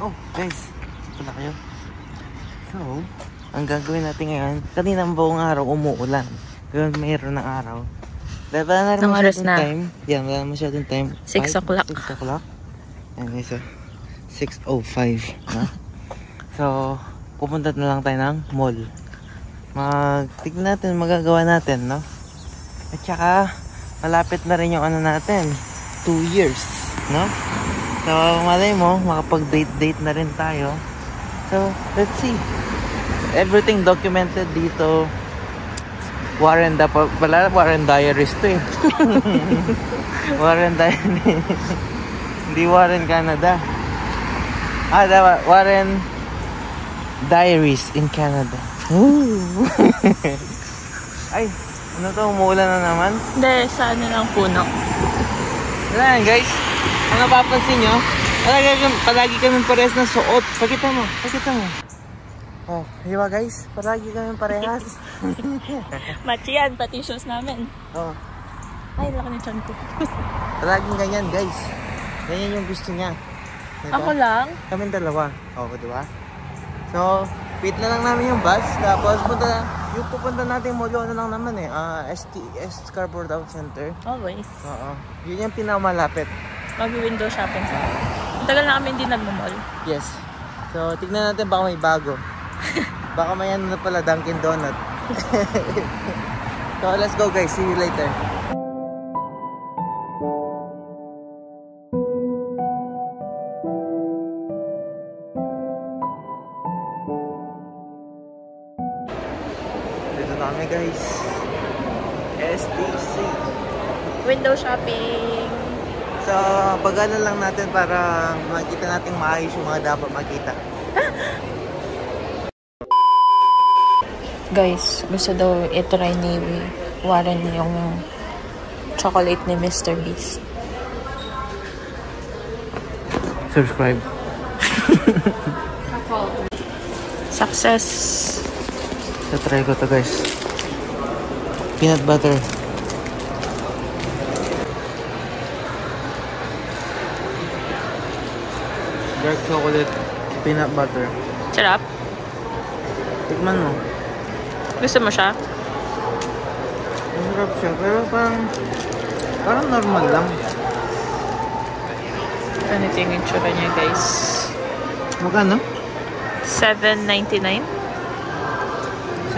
Oh, guys, ito na kayo. So, ang gagawin natin ngayon, kanina buong araw umuulan. Ngayon mayroon ng araw. Dahil wala na rin masyadong time. Yan, wala na masyadong time. 6 o'clock. 6 o'clock. And guys, 6:05. No? So, pupunta na lang tayo ng mall. Tignan natin, magagawa natin, no? At saka, malapit na rin yung ano natin. 2 years, no? So, malay mo, makapag-date na rin tayo. So, let's see. Everything documented dito. Warren Diaries to eh. Warren Diaries. Hindi Warren Canada. Warren Diaries in Canada. Ay, ano to? Umuulan na naman? Hindi, sa ano lang puno. Wala yan, guys. Ang napapansin nyo, palagi kami parehas na suot. Pakita mo. Oh, di ba guys? Palagi kami parehas. Match yan, pati shoes namin. Oh. Ay, laki ng tiyan ko. Palaging ganyan, guys. Ganyan yung gusto niya. Diba? Ako lang? Kami dalawa. Oh, di ba? So, wait na lang namin yung bus. Tapos, pupunta natin mo ano lang naman eh. Scarborough Town Center. Always. Oo. Yun yung pinakamalapit. Mag-window shopping sa akin. Tagal na kami hindi nag-mall. Yes. So, tignan natin baka may bago. Baka may ano na pala, Dunkin Donut. So, let's go guys. See you later. Dito na kami guys. STC. Window shopping. So, pag-ano lang natin para makita natin maayos yung mga dapat makita. Guys, gusto daw itry ni Warren yung chocolate ni Mr. Beast. Subscribe. Success. So, try ko to guys. Peanut butter. Dark chocolate, peanut butter. Sarap. Tikman mo. Gusto mo siya? Masarap siya, pero parang normal lang. Ganito yung itsura niya, guys. Magkano? $7.99.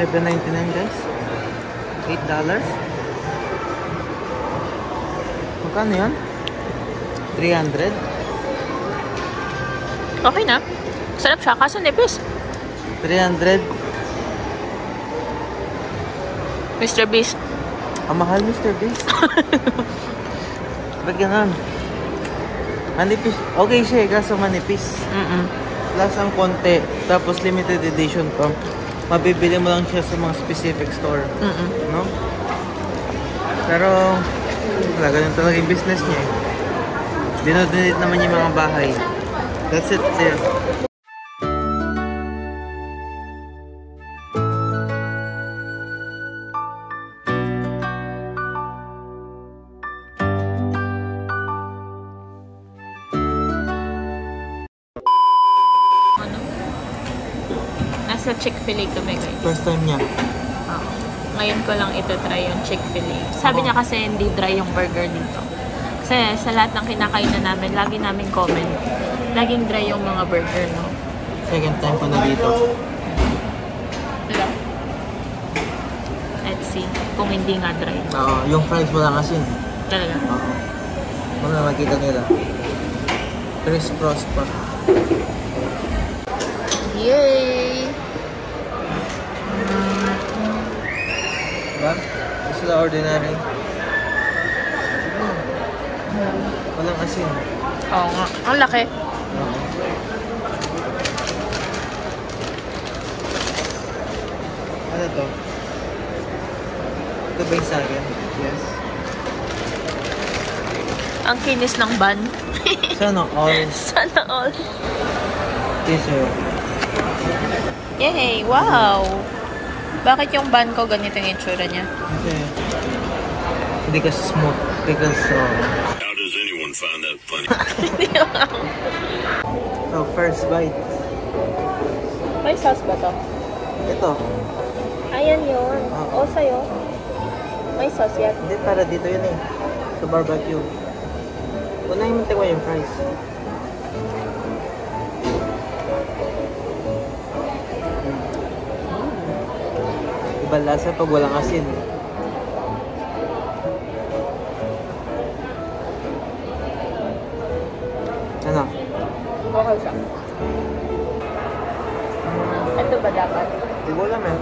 $7.99 guys. $8. Magkano yan? 300. Okay na. Sarap siya, kaso nipis. 300. Mr. Beast. Ang mahal, Mr. Beast. Ba't ganun? Manipis. Okay siya, kaso manipis. Plus ang konti. Tapos limited edition to. Mabibili mo lang siya sa mga specific store. No? Pero, wala, ganun talaga yung business niya eh. Dinodonate naman yung mga bahay. That's it, there. Nasa Chick-fil-A kami, guys. First time niya. Ngayon ko lang ito try yung Chick-fil-A. Sabi niya kasi hindi dry yung burger dito. Kasi sa lahat ng kinakainan namin, lagi namin comment. Laging dry yung mga burger, no? Second time ko na dito. Diba? Let's see kung hindi nga dry. Oo, yung fries wala asin. Talaga? Oo. Kung na makita nila. Criss-cross pa. Yay! Diba? This is the ordinary. Walang asin. Oo nga. Ang laki. Ano to? Ito ba yung sa akin? Yes. Ang kinis ng bun. Sana all. Sana all. Dessert. Yay! Wow! Bakit yung bun ko ganito yung itsura niya? Kasi hindi ka smooth. Because How does anyone find that funny? so first bite. May sauce ba to? Ito. Ayan yun. O sa'yo. May sauce yan. Hindi, para dito yun eh. Sa barbecue. Unahin mo tingnan yung fries. Iba lasa pag walang asin. Ano? Okay siya. Ito ba dapat? Hindi ko alam eh.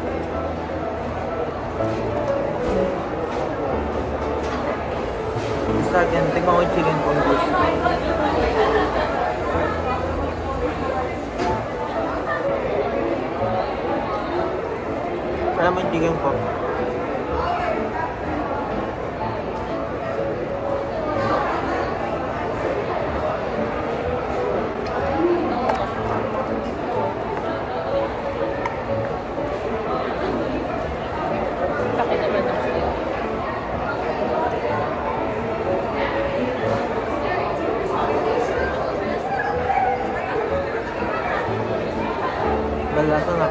Sa akin, tingnan ko yung chicken kung gusto. Alam mo yung chicken ko? Laki naman ng steak. Balasa na.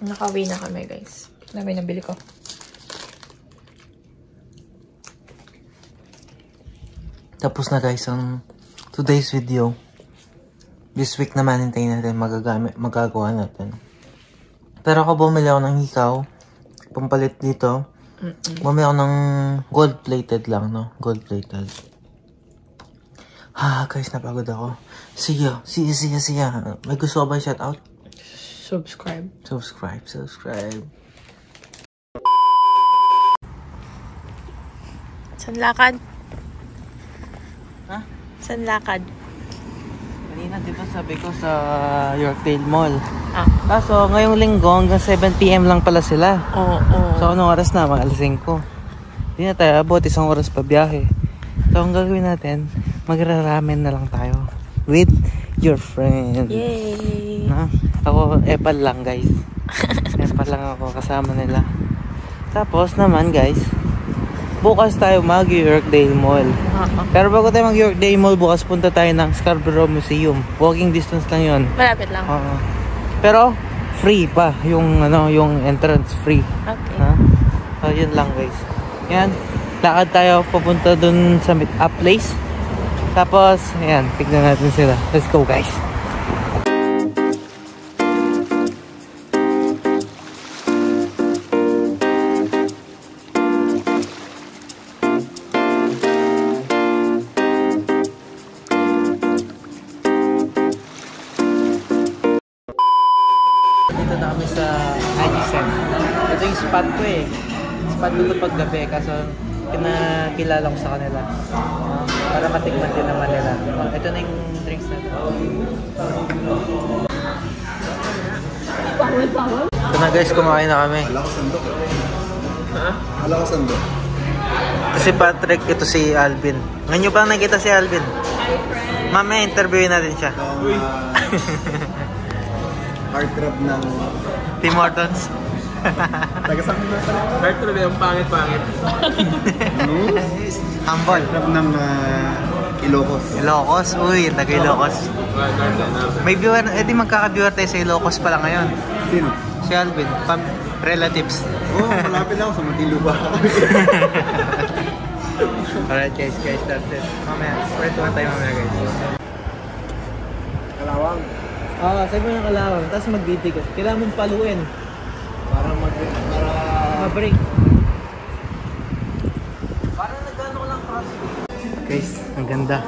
Nakauwi na kami, guys. Dami nabili ko. Tapos na guys ang today's video. This week naman hintayin natin magagawa natin. Pero ako bumili ako ng hikaw. Pampalit dito. Bumili ako ng gold plated lang, no? Gold plated. Guys, napagod ako. See ya. May gusto ka ba shout out? Subscribe. Subscribe. San lakad? Ha? San lakad? Kanina, di ba sabi ko sa Yorkdale Mall. Ah. Kaso, ngayong linggo hanggang 7 PM lang pala sila. Oo. So, anong oras na? Mga alas 5. Hindi na tayo abot, isang oras pa biyahe. So, ang gagawin natin, magra-ramen na lang tayo. With your friends. Yay! Na? Ako, epal lang guys. Epal lang ako kasama nila. Tapos naman guys, bukas tayo mag-Yorkdale Mall. Pero bago tayo mag-Yorkdale Mall, bukas punta tayo ng Scarborough Museum. Walking distance lang yun. Malapit lang. Pero free pa yung yung entrance free. Okay. So yun lang guys. Yan, lakad tayo papunta dun sa meet-up place. Tapos, ayan, tignan natin sila. Let's go guys. Dito na kami sa Hajisen. Ito yung spot ko eh. Spot ko ito paggabi kaso kinakilala ko sa kanila. Para matikman din naman nila. Ito na yung drinks natin. Ito na guys, kumain na kami. Wala ko sandok. Ha? Wala ko sandok. Ito si Patrick, ito si Alvin. Ngayon nyo ba nakita si Alvin? Mamaya interviewin natin siya. Heartthrob ng... Tim Hortons. Taga-saan mo na pala? Heartthrob yung pangit-pangit. Humble. Heartthrob ng Ilocos. Ilocos? Uy, yung taga-Ilocos. May viewer, di magkaka-viewer tayo sa Ilocos pala ngayon. Sino? Si Alvin, relatives. Oo, malapit lang ako sa Matiluba. Alright guys, that's it. Mamaya, kwentuhan tayo mamaya guys. Kalawang. Sabi mo ng kalawang, tapos magbibigat. Kailangan mong paluin. Para Ma-break. Parang nagano ko lang kasi. Guys, ang ganda.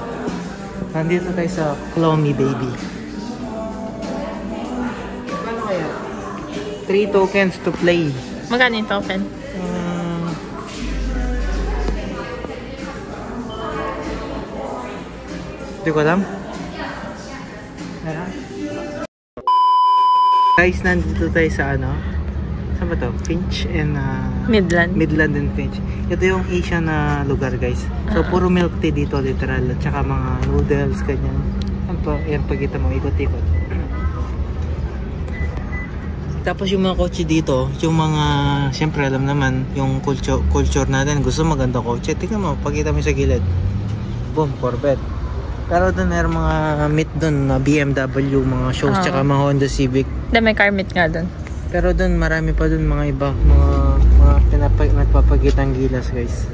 Nandito tayo sa Call Me Baby. Ano kaya? 3 tokens to play. Magkano yung token? Hindi ko alam. Guys, nandito tayo sa ano? Saan ba to? Finch and Midland. Midland and Finch. Ito yung Asian na lugar, guys. So, puro milk tea dito, literal. At saka mga noodles, ganyan. Yan, pagkita mo, ikot-ikot. Tapos yung mga kotse dito, yung mga, siyempre alam naman, yung culture natin. Gusto maganda kotse. Tingnan mo, pagkita mo sa gilid. Boom, Corvette. Pero doon meron mga meet doon na BMW, mga shows, tsaka mga Honda Civic. May car meet nga doon. Pero doon marami pa doon mga iba, mga nagpapagitang gilas, guys.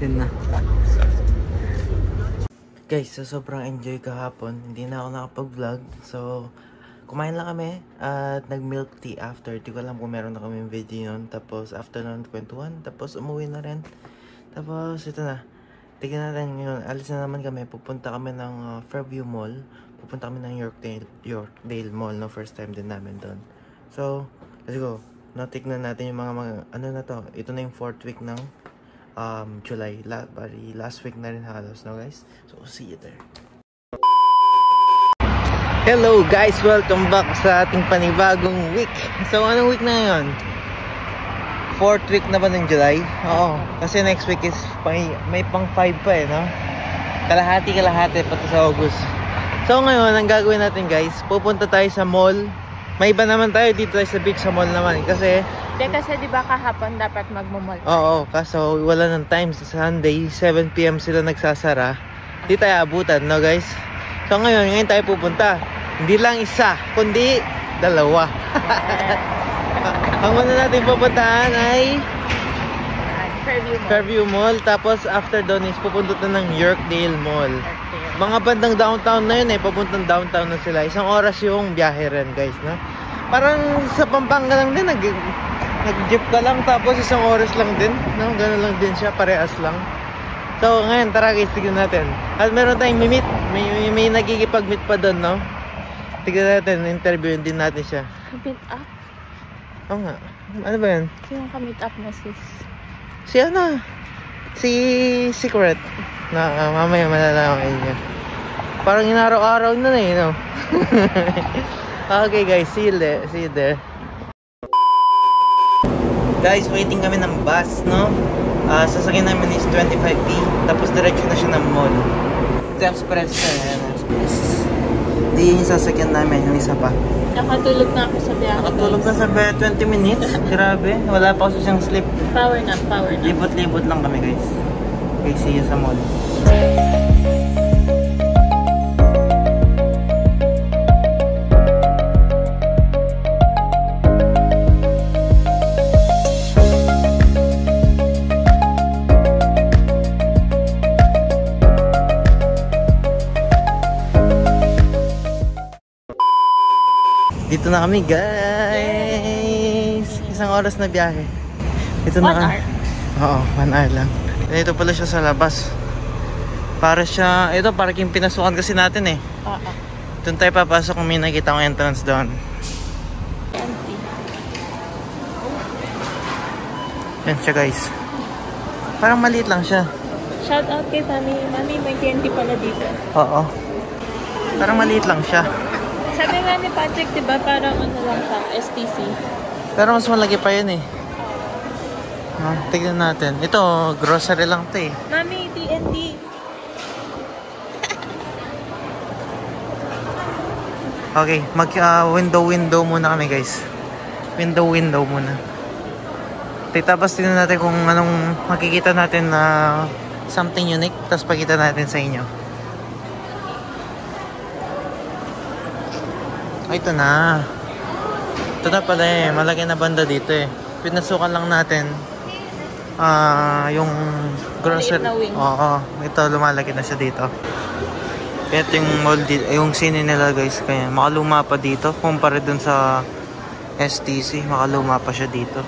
Yun na. Guys, so sobrang enjoy kahapon. Hindi na ako nakapag-vlog. So, kumain lang kami at nag-milk tea after. Di ko alam kung meron na kami video yun. Tapos after nun, kwentuhan. Tapos umuwi na rin. Tapos ito na. Tignan natin yun. Alis na naman kami. Pupunta kami ng Fairview Mall. Pupunta kami ng Yorkdale Mall. No? First time din namin doon. So, let's go. No, tignan natin yung mga ano na to. Ito na yung 4th week ng July. Last week na rin halos, no guys? So, see you there. Hello guys! Welcome back sa ating panibagong week. So, anong week na ngayon? 4th week na ba ng July? Oo. Kasi next week is may pang 5 pa eh, no? Kalahati pati sa August. So, ngayon, ang gagawin natin guys, pupunta tayo sa mall. May iba naman tayo dito sa beach sa mall naman. Kasi di ba kahapon dapat magmamall? Oo, kaso wala ng time sa Sunday. 7 PM sila nagsasara. Di tayo abutan, no guys? So ngayon tayo pupunta. Hindi lang isa, kundi dalawa. Ang una natin pupuntahan ay Fairview Mall. Tapos after doon is pupunta na ng Yorkdale Mall. Mga bandang downtown na yun eh. Papuntang downtown na sila. 1 oras yung biyahe rin guys, no? Parang sa Pampanga lang din. Nag-jeep ka lang. Tapos 1 oras lang din, no? Ganun lang din siya. Parehas lang. So ngayon, tara guys, tignan natin. At meron tayong meet. May nagigipag-meet pa doon, no? Tignan natin. Interviewin din natin siya. Meet up? Oo nga. Ano ba yan? Sino ka meet up na sis? Si ano? Si Secret. Na mamaya malalaman niya. Parang inaraw-araw na eh, no? Okay guys, see you there. Guys, waiting kami ng bus, no? Sasakyan namin is 25p. Tapos diretso na siya ng mall. Express na yan. Hindi yun yung sasakyan namin, yung isa pa. Nakatulog na ako sa biyahe. Nakatulog na sa 20 minutes. Grabe, wala pa kasi siyang sleep. Power nap. Libot-libot lang kami guys. Okay, see you sa mall. Dito na kami guys. 1 oras na biyahe. Ito na 1 hour? Oo, 1 hour lang. Ito pala siya sa labas. Para siya, ito para yung pinasukan kasi natin eh. Oo. Doon tayo papasok kung may nakita kong entrance doon. Empty. Yan siya guys. Parang maliit lang siya. Shout out kay Mami. Mami, may candy pala dito. Oo. Parang maliit lang siya. Sabi nga ni Patrick, diba parang ano lang siya, STC. Pero mas malaki pa yan eh. Tignan natin. Ito, grocery lang to eh. Mami, TNT. Okay, window muna kami guys. Window muna. Tapos tignan natin kung anong makikita natin na something unique. Tapos pakita natin sa inyo. Ito na. Ito na pala eh. Malaki na banda dito eh. Pinasukan lang natin yung grocery. Oo. Ito lumalaki na siya dito. Ito yung mall dito. Yung sine nila guys. Kaya makaluma pa dito. Kumpara dun sa STC. Makaluma pa siya dito.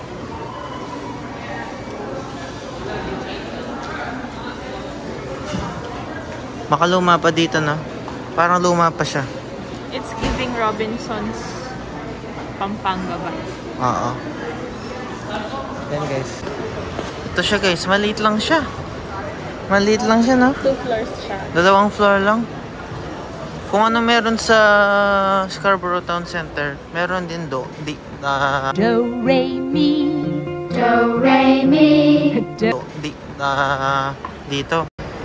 Makaluma pa dito na. Parang luma pa siya. It's giving Robinson's Pampanga ba? Oo. Yan guys. Ito siya guys, maliit lang siya. Maliit lang siya, no? 2 floors siya. 2 floor lang. Kung ano meron sa Scarborough Town Center, meron din do dito.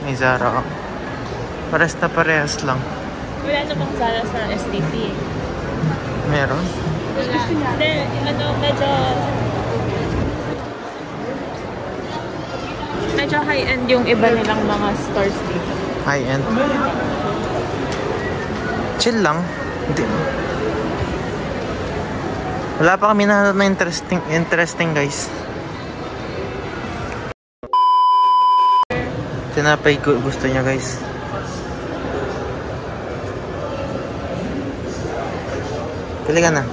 May Zara. Parehas na parehas lang. Wala namang Zara sa STC eh. Meron? Wala. Hindi, medyo high-end yung iba nilang mga stores dito. High-end. Chill lang. Hindi. Wala pa kami nahanap na interesting guys. Tinapay ko gusto niya guys. Pili ka na.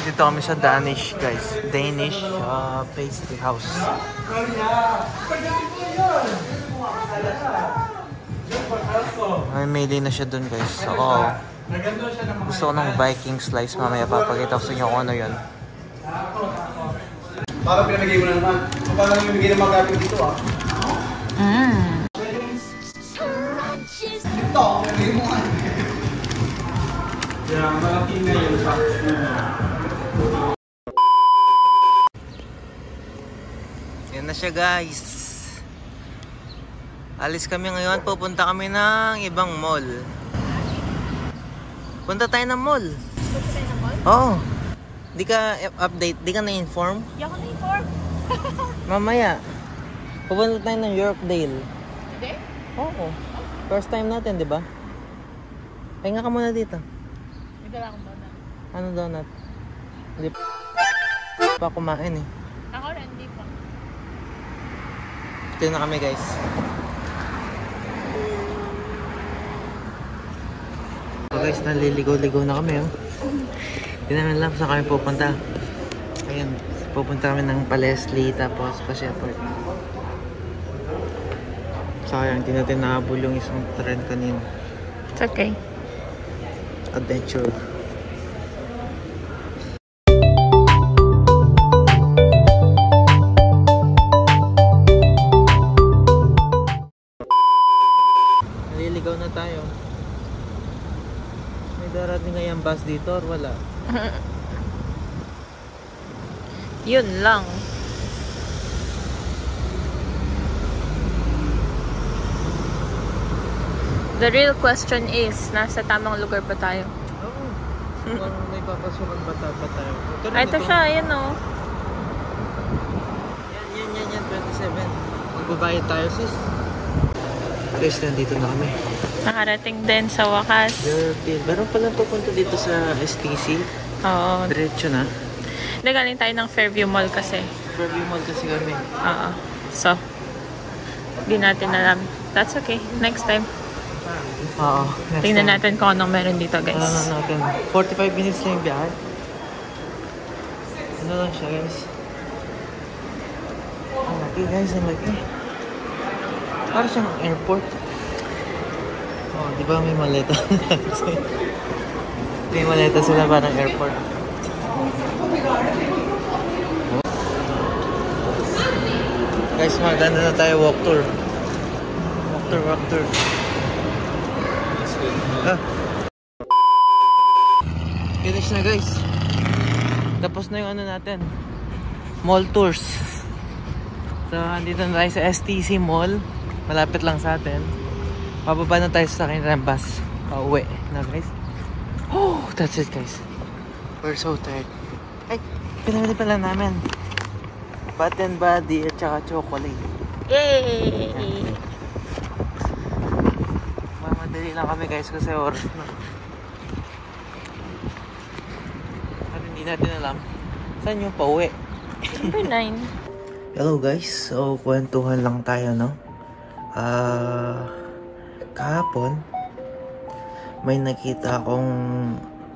Dito kami sa Danish guys. Danish pastry house. May mili na siya dun guys. So, gusto ko ng Viking slice. Mamaya papakita ko sa inyo kung ano yun. Parang pinamigay mo na naman. Parang pinamigay na magkakit dito ah. Ito, pinamigay mo nga. Yeah, malaki na yun sa Yan na siya guys. Alis kami ngayon. Pupunta kami ng ibang mall. Punta tayo ng mall. Punta tayo ng mall? Oo. Di ka update, di ka na-inform? Hindi ako na-inform. Mamaya. Pupunta tayo ng Yorkdale. Hindi? Oo. First time natin, di ba? Pahinga ka muna dito. May dala akong donut. Ano donut? Hindi pa kumain eh. Ako rin, hindi pa. Ito na kami guys. So guys, naliligaw-ligaw na kami oh. Hindi namin alam saan kami pupunta. Ayan, pupunta kami ng Palesli tapos pa Shepherd. Sayang, hindi natin nahabol yung isang trend kanina. It's okay. Adventure. Naliligaw na tayo. May darating ngayong bus dito or wala? Yun lang. The real question is, nasa tamang lugar ba tayo? Oo. Kung may papasukan ba tayo? Ito siya, ayan o. Yan, 27. Magbabayad tayo sis. Guys, nandito na kami. Nakarating din sa wakas. Meron palang pupunta dito sa STC. Oo. Diretso na. Nagaling tayo ng Fairview Mall kasi. Fairview Mall kasi kami. Oo. So, di natin alam. That's okay. Next time. Oo. Tingnan natin kung anong meron dito, guys. Ano natin. 45 minutes na yung biyahe. Ano lang siya, guys. Ang laki, guys. Ang laki. Parang siyang airport. Oh, di ba may maleta? May maleta sila parang airport. Guys, maganda na tayo walk tour. Walk tour. Ah. Finish na guys. Tapos na yung ano natin. Mall tours. So, andito na tayo sa STC Mall. Malapit lang sa atin. Pababa na tayo sa akin ng bus. Pauwi na guys. Oh, that's it guys. We're so tired. Ay, pinamili pala namin Bath and Body at saka chocolate. Yay! Mamadali lang kami guys kasi oras na. At hindi natin alam saan yung pauwi. Number 9. Hello guys, so kwentuhan lang tayo no. Kahapon may nakita akong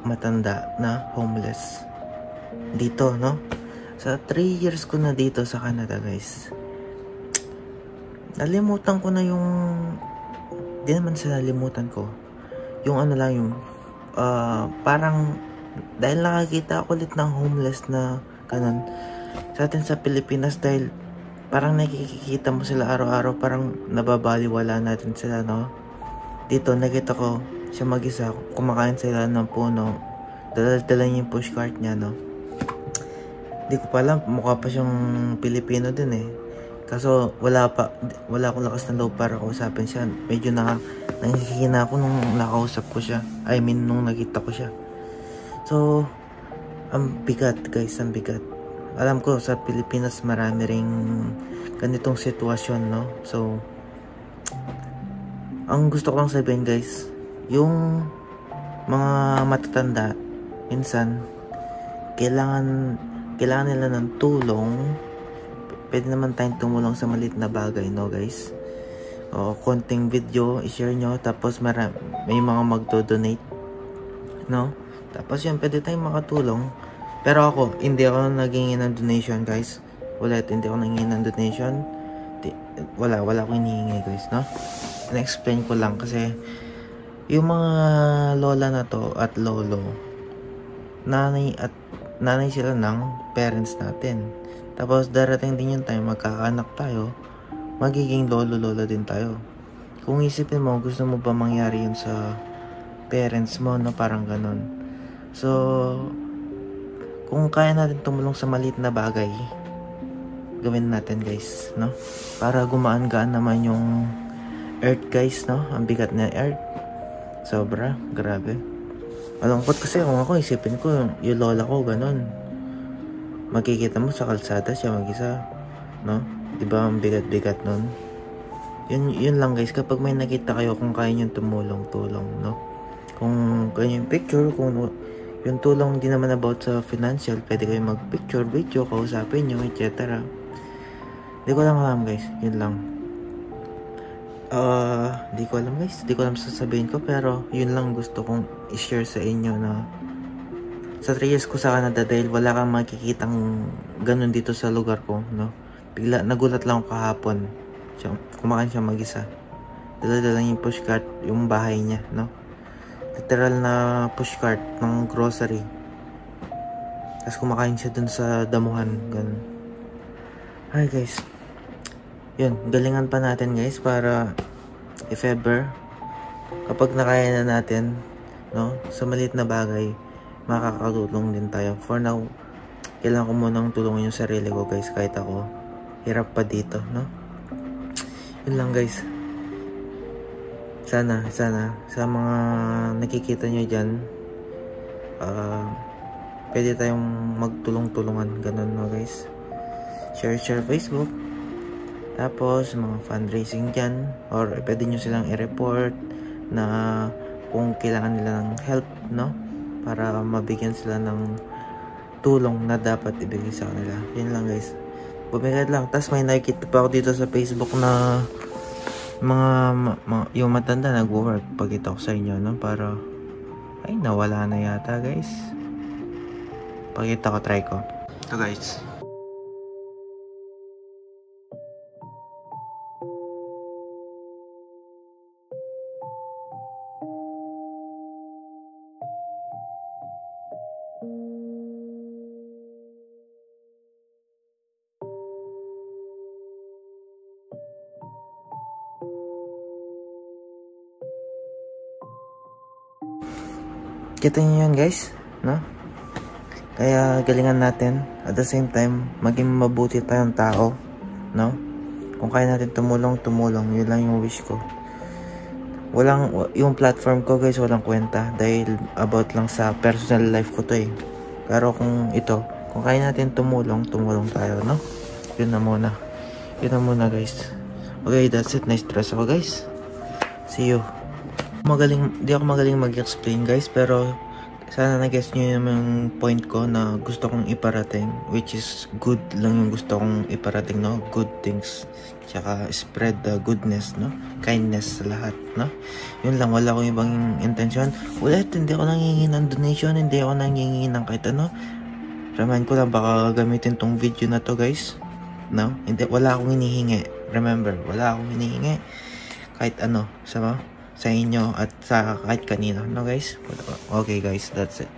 matanda na homeless dito no. Sa 3 years ko na dito sa Canada guys, nalimutan ko na yung, di naman sa nalimutan ko, yung ano lang yung parang dahil nakakita ako ulit ng homeless na ganun sa atin sa Pilipinas, dahil parang nakikita mo sila araw-araw, parang nababaliwala natin sila, no? Dito nakita ko siya mag-isa, kumakain sila ng puno, dala niya yung pushcart niya, no? Di ko pa alam, mukha pa siyang Pilipino din eh. Kaso wala akong lakas ng loob para kausapin siya. Medyo nangihina ako nung nakausap ko siya. I mean, nung nakita ko siya. So, ang bigat guys, ang bigat. Alam ko sa Pilipinas marami ring ganitong sitwasyon, no? So, ang gusto ko lang sabihin guys, yung mga matatanda, minsan, kailangan nila ng tulong. Pwede naman tayong tumulong sa maliit na bagay, no guys? O, konting video, i-share nyo, tapos may mga magdo-donate, no? Tapos yun, pwede tayong makatulong. Pero ako, hindi ako naghingi ng donation, guys. Hindi ako naghingi ng donation. Wala akong hinihingi, guys, no? Na-explain ko lang kasi yung mga lola na to at lolo, nanay sila ng parents natin. Tapos darating din yung time, magkakaanak tayo, magiging lolo-lola din tayo. Kung isipin mo, gusto mo ba mangyari yun sa parents mo, no? Parang ganun. So, kung kaya natin tumulong sa maliit na bagay, gawin natin guys, no? Para gumaan-gaan naman yung earth guys, no? Ang bigat na earth. Sobra, grabe. Malungkot kasi kung ako, isipin ko, yung lola ko, ganun. Makikita mo sa kalsada siya mag-isa, no? Diba ang bigat-bigat nun? Yun lang guys, kapag may nakita kayo, kung kaya nyo tumulong, no? Kung kaya yung picture, kung yung tulong hindi naman about sa financial, pwede kayo mag-picture, video, kausapin nyo, etc. Di ko lang alam guys, yun lang. Di ko alam guys, di ko alam sasabihin ko, pero yun lang gusto kong i-share sa inyo na sa 3 years ko sa Canada, dahil wala kang makikitang ganun dito sa lugar ko, no? Bigla, nagulat lang ako kahapon. Kumakain siya mag-isa. Dala-dala yung pushcart, yung bahay niya, no? Literal na pushcart ng grocery. Tapos kumakain siya dun sa damuhan, ganun. Hi guys. Yun, galingan pa natin guys, para if ever, kapag nakaya na natin, no? Sa maliit na bagay, makakatulong din tayo. For now, kailangan ko munang tulungan yung sarili ko guys, kahit ako hirap pa dito, no? Yun lang guys. Sana sa mga nakikita nyo dyan, pwede tayong magtulong-tulungan, ganun, no guys? Share Facebook, tapos mga fundraising dyan, or pwede nyo silang i-report na kung kailangan nila ng help, no? Para mabigyan sila ng tulong na dapat ibigay sa kanila. Yun lang guys, bumigad lang. Tapos may nakikita pa ako dito sa Facebook na yung matanda nag-work. Pagkita ko sa inyo, no? Para ay nawala na yata guys. Pakita ko, try ko. Ito guys. Kita nyo yan guys, no? Kaya galingan natin. At the same time, maging mabuti tayong tao, no? Kung kaya natin tumulong. Yun lang yung wish ko. Yung platform ko guys, walang kwenta. Dahil about lang sa personal life ko to eh. Pero kung kaya natin tumulong tayo, no? Yun na muna guys. Okay, that's it. Nice stress ako guys. See you. Di ako magaling mag-explain guys, pero sana na-guess nyo yung point ko na gusto kong iparating, which is good lang yung gusto kong iparating, no? Good things, tsaka spread the goodness, no? Kindness sa lahat, no? Yun lang, wala akong ibang intention. Ulit, hindi ako nangingi ng donation, hindi ako nangingi ng kahit ano. Remind ko lang, baka gamitin tong video na to guys, no? Wala akong hinihingi. Remember, wala akong hinihingi kahit ano sa inyo at sa kahit kanino, no guys? Okay guys, that's it.